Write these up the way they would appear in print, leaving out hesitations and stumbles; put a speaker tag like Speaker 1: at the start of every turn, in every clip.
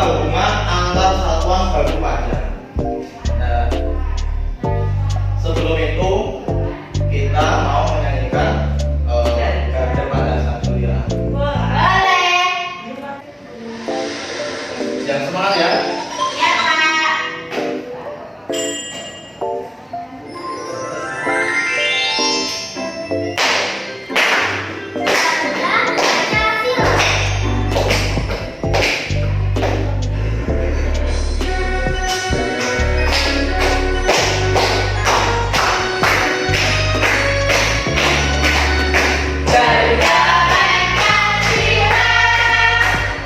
Speaker 1: hubungan antar satuan baku panjang. Nah, sebelum itu kita mau menyanyikan Garda pada Sang Surya.
Speaker 2: Boleh.
Speaker 1: Jangan semangat ya.
Speaker 2: Ya, Kak.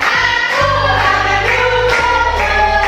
Speaker 2: Aku akan dukung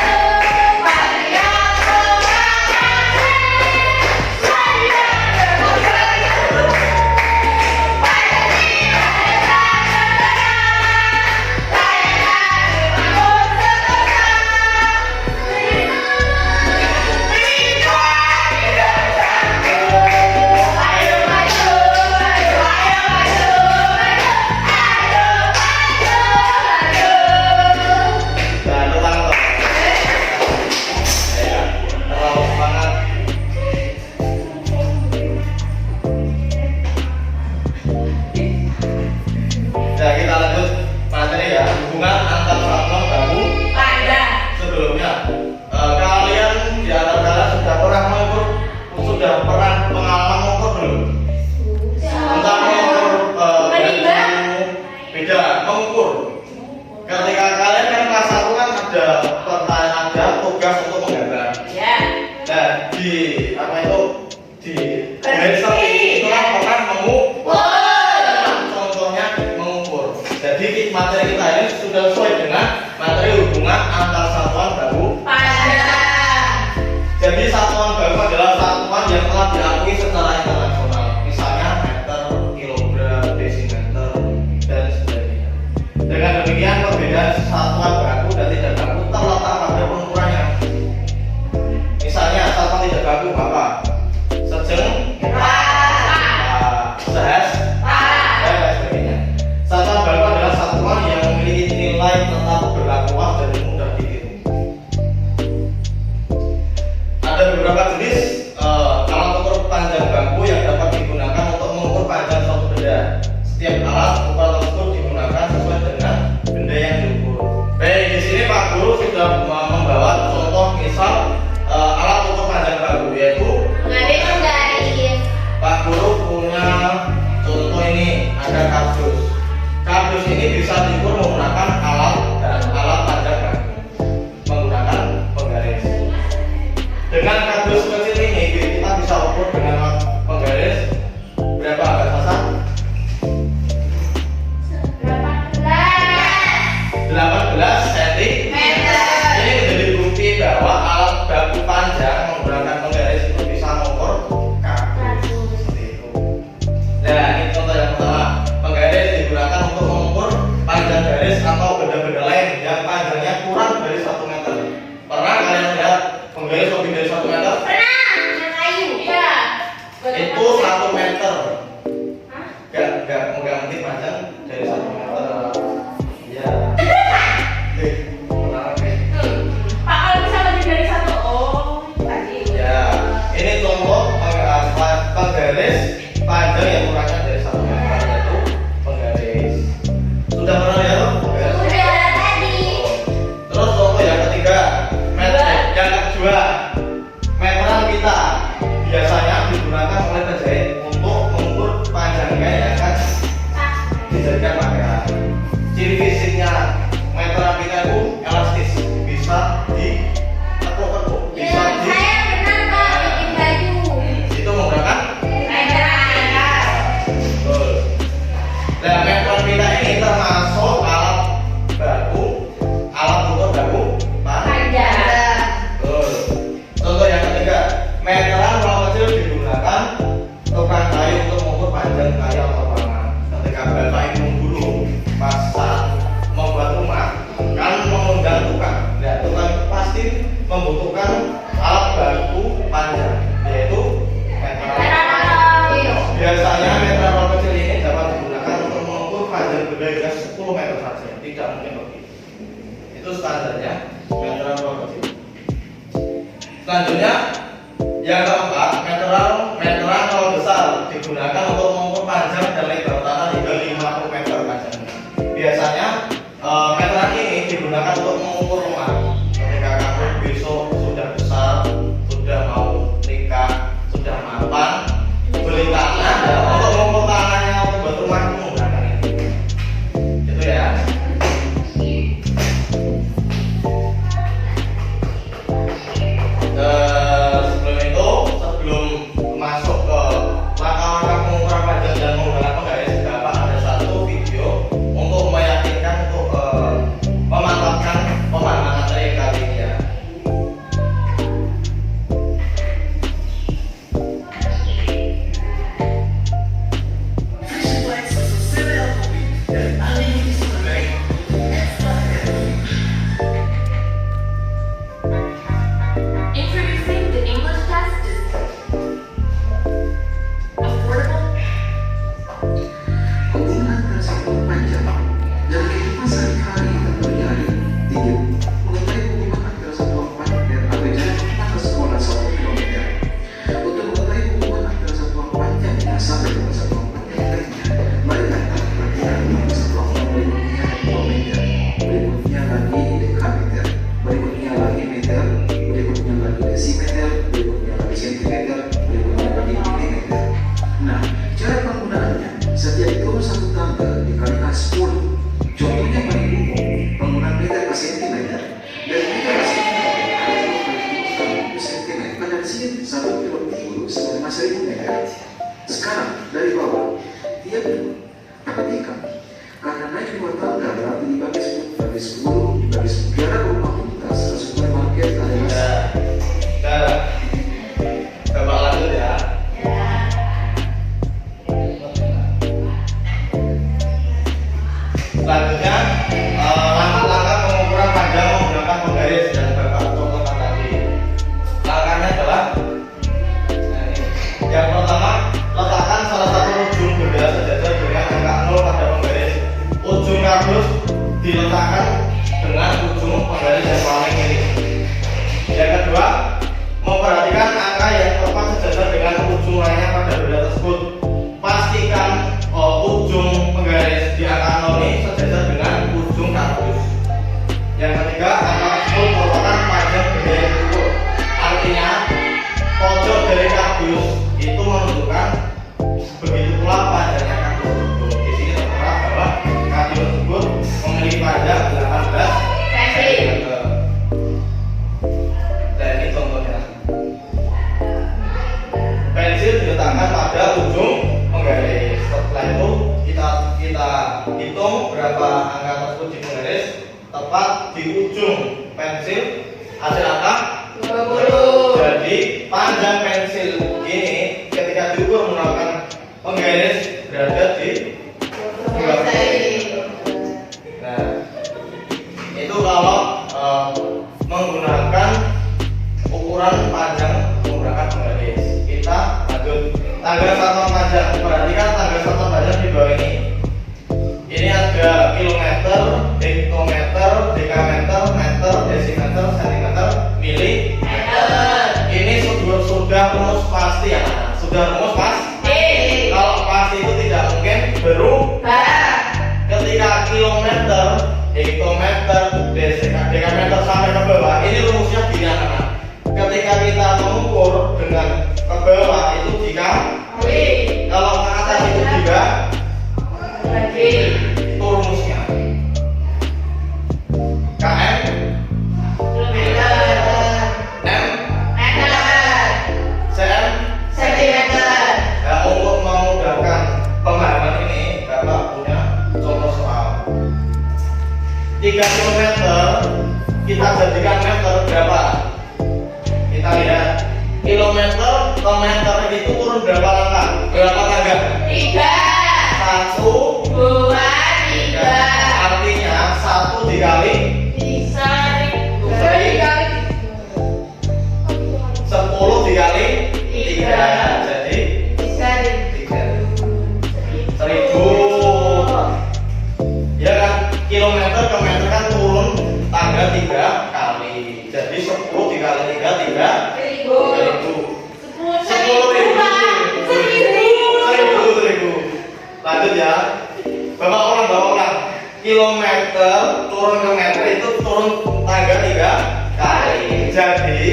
Speaker 1: Itu standarnya meteran progresif. Selanjutnya yang keempat, meteran kalau besar digunakan untuk mengukur panjang dan lebar tanah hingga 50 meter panjangnya. Biasanya meteran ini digunakan untuk mengukur rumah. Ketika kamu besok sudah besar, sudah mau nikah, sudah mapan, beli tanah, dan untuk mengukur tanahnya untuk buat rumah itu menggunakan ini. Gitu ya. Sebelum masuk ke langkah-langkah pengukuran panjang dan menggunakan penggaris, dapat ada satu video untuk meyakinkan untuk memantapkan pemandangan saya kali ini ya.
Speaker 2: Introducing the English test is affordable.
Speaker 3: Hubungan tersebut panjang dan kehidupan sehari-hari dan berhari. 3. Mengetahui hubungan antara satuan panjang atau jarak mata sekolah 1 kilometer. Untuk mengetahui hubungan antara satuan panjang yang sama dengan satuan panjang lainnya, marilah kita perhatikan bahwa satuan berikutnya kilometer, berikutnya lagi dekameter, berikutnya lagi meter, berikutnya lagi desimeter, berikutnya lagi sentimeter, berikutnya lagi milimeter. Nah, cara penggunaannya, setiap turun satu tangga dikalikan 10. Contohnya paling umum, penggunaan meter ke sentimeter dan meter ke sentimeter ke sentimeter. Pada di sini 1 kilo 30 sama 5.000 meter. Sekarang dari bawah, tiap dulu perhatikan, karena naik 2 tangga berarti dibagi 10 dibagi 10 jarak rumah kita supermarket adalah
Speaker 1: Coba lanjut ya. Selanjutnya langkah-langkah pengukuran panjang menggunakan penggaris dan Bapak contohkan tadi. Langkahnya adalah yang pertama, letakkan salah satu ujung benda sejajar dengan angka 0 pada penggaris. Ujung kardus diletakkan dengan ujung penggaris yang paling kiri. Yang kedua, memperhatikan angka yang tepat sejajar dengan ujung lainnya pada benda tersebut. Pastikan ujung penggaris di angka 0 ini sejajar dengan ujung kardus. Yang ketiga, angka tersebut merupakan panjang benda yang diukur. Artinya, pojok dari kardus itu menunjukkan begitu pula panjangnya kardus tersebut. Di sini tertera bahwa kardus tersebut memiliki panjang 18 cm. Dan ini contohnya. Pensil diletakkan pada ujung penggaris. Setelah itu kita hitung berapa angka tersebut di penggaris tepat di ujung pensil. Hasil angka 20. Jadi panjang pensil ini ketika diukur menggunakan penggaris berada di 20. Nah, itu kalau menggunakan ukuran panjang menggunakan penggaris. Kita lanjut tangga satuan panjang. Perhatikan tangga satuan panjang di bawah ini. Ini ada kilometer, hektometer, dekameter, meter, desimeter, sentimeter, milimeter. Ini sudah rumus pasti ya. Sudah rumus pasti. Kalau pasti itu tidak mungkin berubah. Ketika kilometer, hektometer, dekameter sampai ke bawah, ini rumusnya gini anak-anak. Ketika kita mengukur dengan ke bawah itu dikali. Kalau ke atas itu dibagi. Itu rumusnya. KM M cm
Speaker 2: Sentimeter.
Speaker 1: Ya, untuk memudahkan pemahaman ini, Bapak punya contoh soal 3 km kita jadikan meter berapa? Kita lihat kilometer ke meter itu turun berapa langkah? Berapa tangga?
Speaker 2: 3,
Speaker 1: 1,
Speaker 2: 2, 3.
Speaker 1: artinya 1 dikali
Speaker 2: Bisa
Speaker 1: 10 dikali 3, jadi
Speaker 2: Bisa
Speaker 1: 1000. Ya kan, kilometer ke meter kan turun tangga itu turun tangga 3 kali. Jadi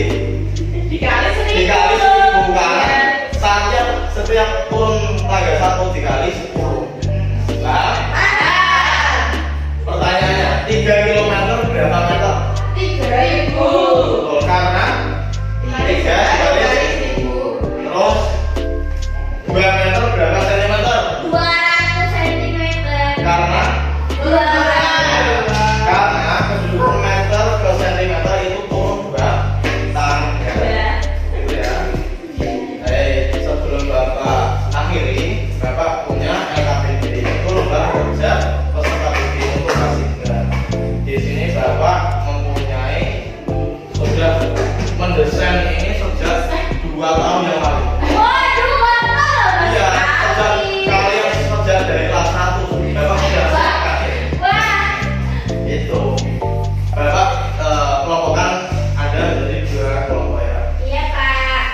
Speaker 2: Dikali 1000.
Speaker 1: dikali 1000 kan. Setiap turun tangga 1 dikali 10. Nah, pertanyaannya 3 km berapa meter?
Speaker 2: 3000.
Speaker 1: Betul, karena 3 dikali 1000. Terus 2 meter berapa sentimeter?
Speaker 2: 200 cm.
Speaker 1: Karena kedudukan meter ke sentimeter itu turun 2 tangga. Gitu ya. Sebelum Bapak akhiri, Bapak punya LKPD itu lomba kerja peserta didik untuk K3. Di sini Bapak mempunyai sudah mendesain ini sejak 2 tahun yang lalu. Iya, sejak dari kelas 1 Bapak sudah siapkan ini. Itu Bapak kelompokkan ada jadi 2 kelompok ya.
Speaker 2: Iya, Pak.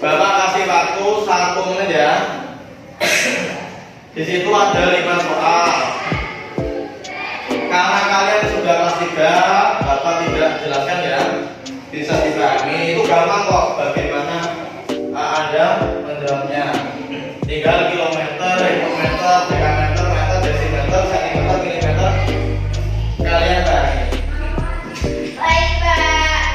Speaker 1: Bapak kasih waktu 1 menit ya. Di situ ada 5 soal. Karena kalian sudah kelas 3, Bapak tidak jelaskan ya. Bisa dipahami. Itu gampang kok. Bagaimana Anda menjawabnya. Tinggal kilometer, meter, dekameter, meter, desimeter, sentimeter, milimeter. Kalian pahami.
Speaker 2: Baik, Pak.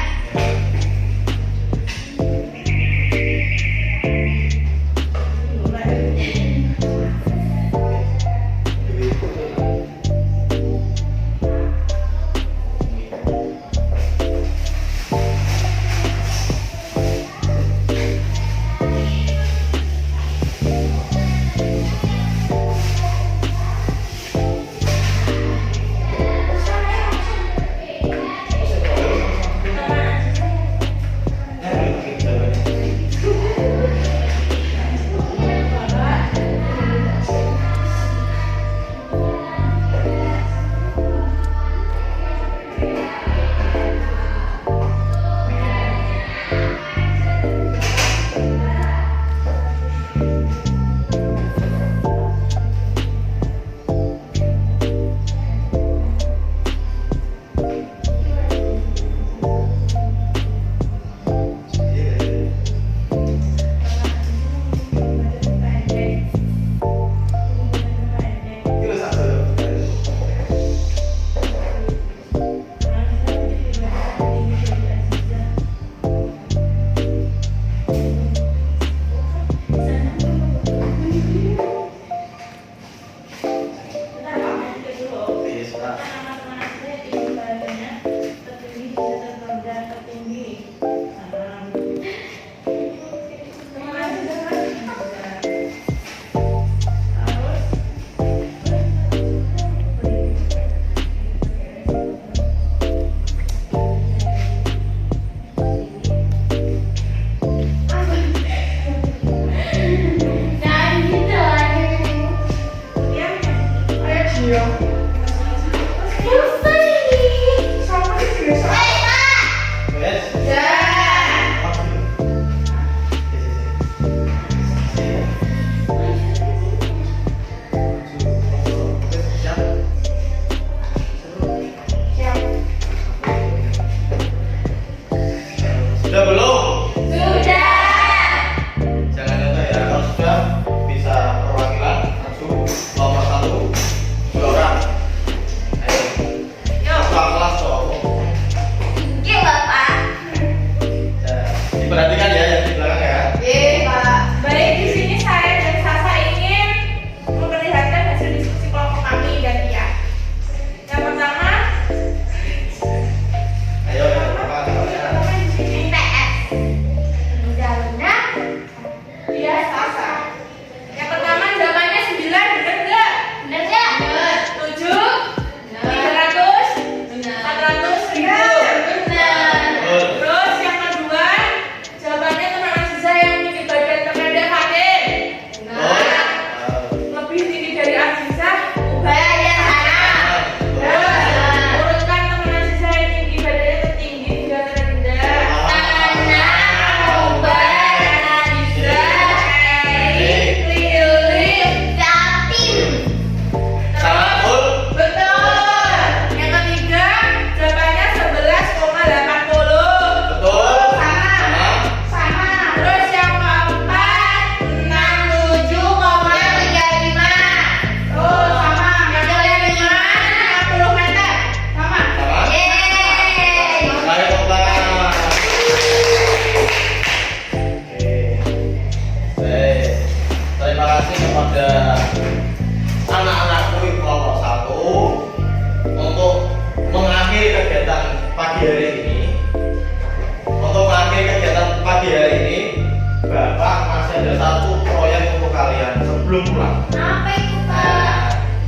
Speaker 1: sebelum pulang.
Speaker 2: Apa itu, Pak?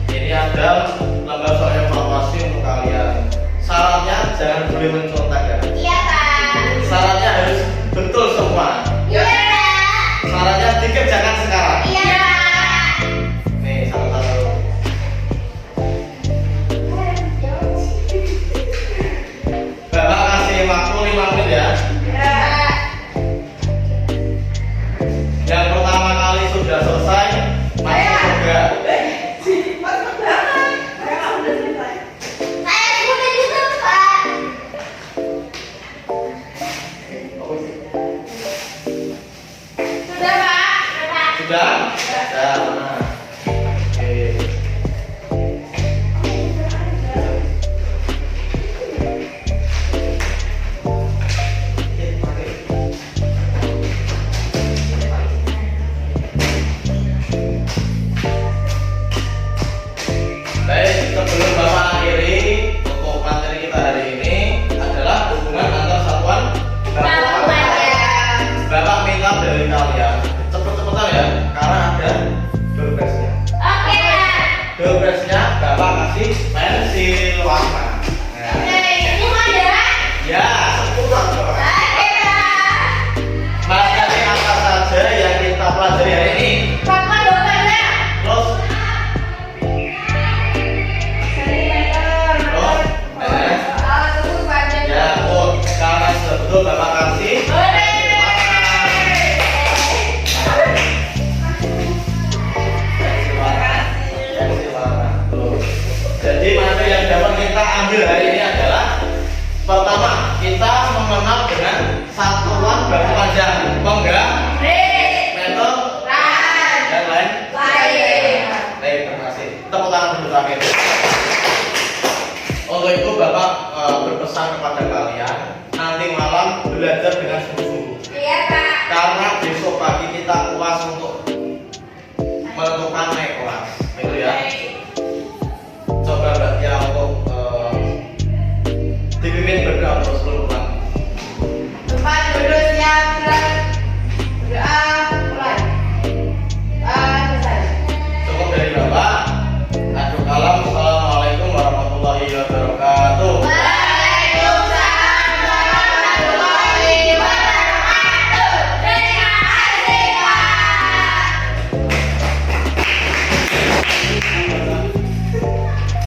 Speaker 1: Nah, ini ada lembar soal evaluasi untuk kalian. Syaratnya jangan boleh mencontek ya.
Speaker 2: Iya, Pak.
Speaker 1: Syaratnya harus betul semua.
Speaker 2: Iya, Pak.
Speaker 1: Syaratnya dikerjakan sekarang.
Speaker 2: Iya, Pak.
Speaker 1: Nih satu-satu. Bapak kasih waktu 5 menit ya.
Speaker 2: Iya.
Speaker 1: Yang pertama kali sudah selesai, masuk surga.
Speaker 2: Saya sudah juga, Pak. Sudah, Pak. Sudah.
Speaker 1: Sudah? Sudah. Nah.